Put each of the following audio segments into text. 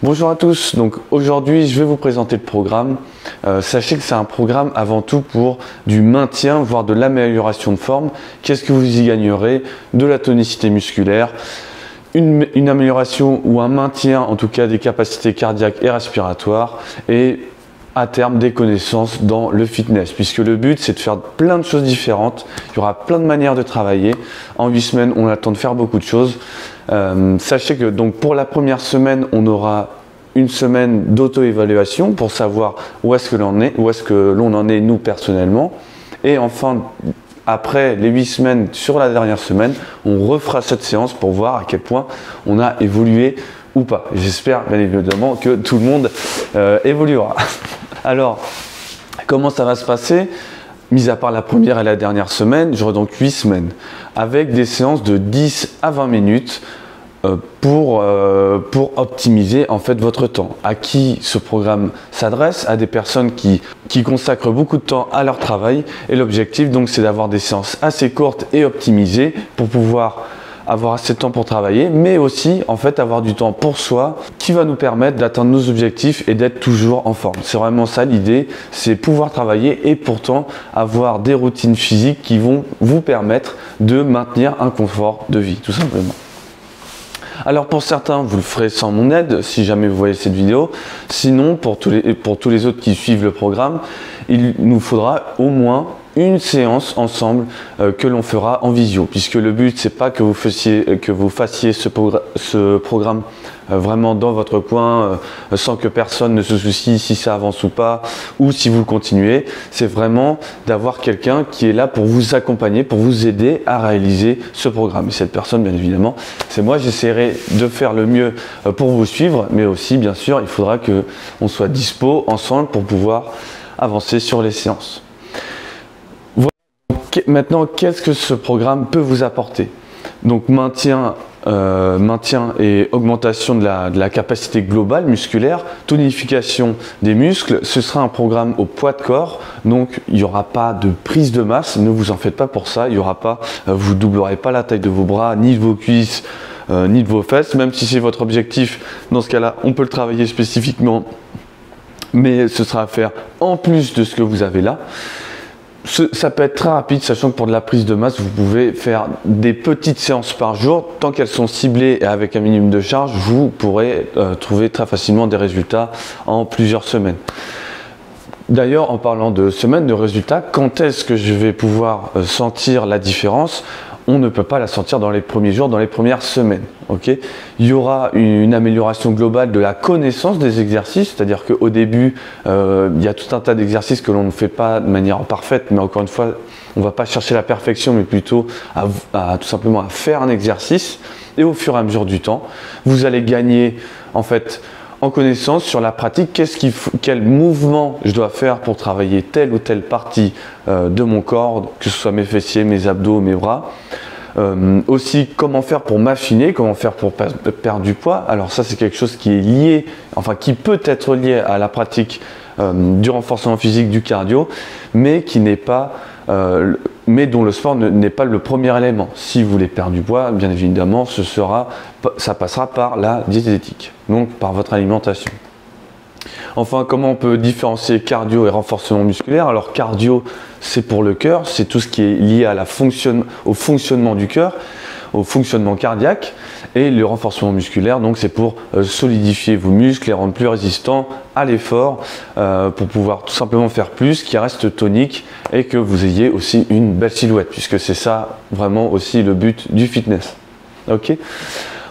Bonjour à tous, donc aujourd'hui je vais vous présenter le programme. Sachez que c'est un programme avant tout pour du maintien, voire de l'amélioration de forme. Qu'est-ce que vous y gagnerez? De la tonicité musculaire, une amélioration ou un maintien en tout cas des capacités cardiaques et respiratoires et à terme des connaissances dans le fitness, puisque le but c'est de faire plein de choses différentes. Il y aura plein de manières de travailler. En 8 semaines on attend de faire beaucoup de choses. Sachez que donc pour la première semaine on aura une semaine d'auto-évaluation pour savoir où est-ce que l'on en est nous personnellement, et enfin après les 8 semaines, sur la dernière semaine on refera cette séance pour voir à quel point on a évolué ou pas. J'espère bien évidemment que tout le monde évoluera. Alors, comment ça va se passer? Mis à part la première et la dernière semaine, j'aurai donc 8 semaines avec des séances de 10 à 20 minutes pour optimiser en fait votre temps. À qui ce programme s'adresse? À des personnes qui consacrent beaucoup de temps à leur travail, et l'objectif donc c'est d'avoir des séances assez courtes et optimisées pour pouvoir avoir assez de temps pour travailler, mais aussi en fait avoir du temps pour soi qui va nous permettre d'atteindre nos objectifs et d'être toujours en forme. C'est vraiment ça l'idée, c'est pouvoir travailler et pourtant avoir des routines physiques qui vont vous permettre de maintenir un confort de vie, tout simplement. Alors pour certains, vous le ferez sans mon aide si jamais vous voyez cette vidéo. Sinon, pour tous les autres qui suivent le programme, il nous faudra au moins une séance ensemble que l'on fera en visio, puisque le but c'est pas que vous fassiez ce programme vraiment dans votre coin sans que personne ne se soucie si ça avance ou pas, ou si vous continuez. C'est vraiment d'avoir quelqu'un qui est là pour vous accompagner, pour vous aider à réaliser ce programme. Et cette personne, bien évidemment, c'est moi. J'essaierai de faire le mieux pour vous suivre, mais aussi bien sûr il faudra que on soit dispo ensemble pour pouvoir avancer sur les séances. Maintenant, qu'est-ce que ce programme peut vous apporter? Donc maintien et augmentation de la capacité globale musculaire, tonification des muscles. Ce sera un programme au poids de corps, donc il n'y aura pas de prise de masse, ne vous en faites pas pour ça. Il y aura pas, vous doublerez pas la taille de vos bras, ni de vos cuisses, ni de vos fesses, même si c'est votre objectif. Dans ce cas-là, on peut le travailler spécifiquement, mais ce sera à faire en plus de ce que vous avez là. Ça peut être très rapide, sachant que pour de la prise de masse, vous pouvez faire des petites séances par jour. Tant qu'elles sont ciblées et avec un minimum de charge, vous pourrez trouver très facilement des résultats en plusieurs semaines. D'ailleurs, en parlant de semaines, de résultats, quand est-ce que je vais pouvoir sentir la différence? On ne peut pas la sentir dans les premiers jours, dans les premières semaines. Okay, il y aura une amélioration globale de la connaissance des exercices, c'est-à-dire qu'au début, il y a tout un tas d'exercices que l'on ne fait pas de manière parfaite, mais encore une fois, on ne va pas chercher la perfection, mais plutôt tout simplement à faire un exercice. Et au fur et à mesure du temps, vous allez gagner en fait en connaissance sur la pratique, quel mouvement je dois faire pour travailler telle ou telle partie de mon corps, que ce soit mes fessiers, mes abdos, mes bras. Aussi comment faire pour m'affiner, comment faire pour perdre du poids. Alors ça c'est quelque chose qui est lié, enfin qui peut être lié à la pratique du renforcement physique, du cardio, mais qui n'est pas mais dont le sport n'est pas le premier élément. Si vous voulez perdre du poids, bien évidemment, ça passera par la diététique, donc par votre alimentation. Enfin, comment on peut différencier cardio et renforcement musculaire? Alors cardio, c'est pour le cœur, c'est tout ce qui est lié à au fonctionnement du cœur, au fonctionnement cardiaque, et le renforcement musculaire, donc c'est pour solidifier vos muscles, les rendre plus résistants à l'effort, pour pouvoir tout simplement faire plus, qui reste tonique et que vous ayez aussi une belle silhouette, puisque c'est ça vraiment aussi le but du fitness. Ok.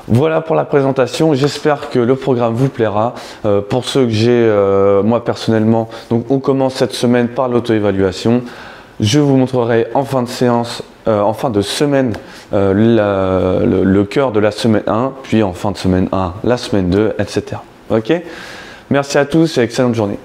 Voilà pour la présentation, j'espère que le programme vous plaira. Pour ceux que j'ai, moi personnellement, donc on commence cette semaine par l'auto-évaluation. Je vous montrerai en fin de séance, en fin de semaine, le cœur de la semaine 1, puis en fin de semaine 1, la semaine 2, etc. Ok. Merci à tous et excellente journée.